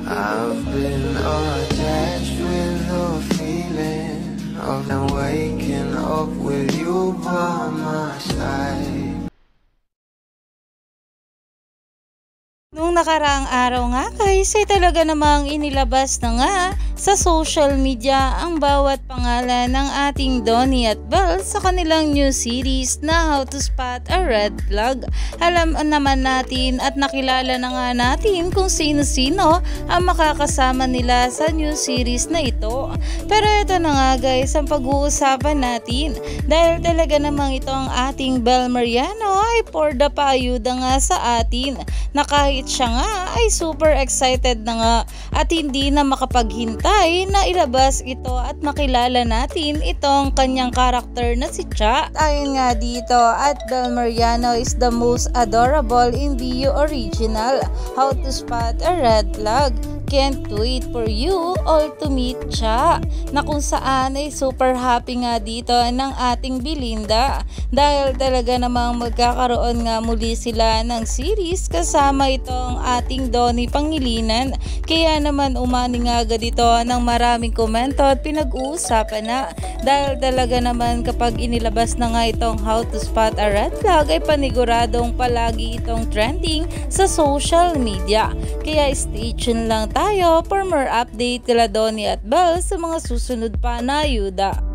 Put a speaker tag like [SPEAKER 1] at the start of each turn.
[SPEAKER 1] I've been attached with the feeling of them waking up with you by my side.
[SPEAKER 2] Nung nakaraang araw nga guys ay talaga namang inilabas na nga sa social media ang bawat pangalan ng ating Donnie at Belle sa kanilang new series na How to Spot a Red Flag. Alam naman natin at nakilala na nga natin kung sino-sino ang makakasama nila sa new series na ito. Pero ito na nga guys ang pag-uusapan natin dahil talaga namang ito ang ating Belle Mariano ay for the paayuda nga sa atin na kahit siya nga ay super excited na nga at hindi na makapaghintay na ilabas ito at makilala natin itong kanyang karakter na si Cha. Ayon nga dito at Belle Mariano is the most adorable in the original How to Spot a Red Flag. Can't wait for you all to meet Cha, na kung saan ay super happy nga dito ng ating Belinda dahil talaga namang magkakaroon nga muli sila ng series kasama itong ating Donnie Pangilinan. Kaya naman umani nga agad ito ng maraming komento at pinag-uusapan na dahil talaga naman kapag inilabas na nga itong How to Spot a Red Flag ay paniguradong palagi itong trending sa social media. Kaya stay tuned lang tayo for more update kala Donnie at Belle sa mga susunod pa na ayuda.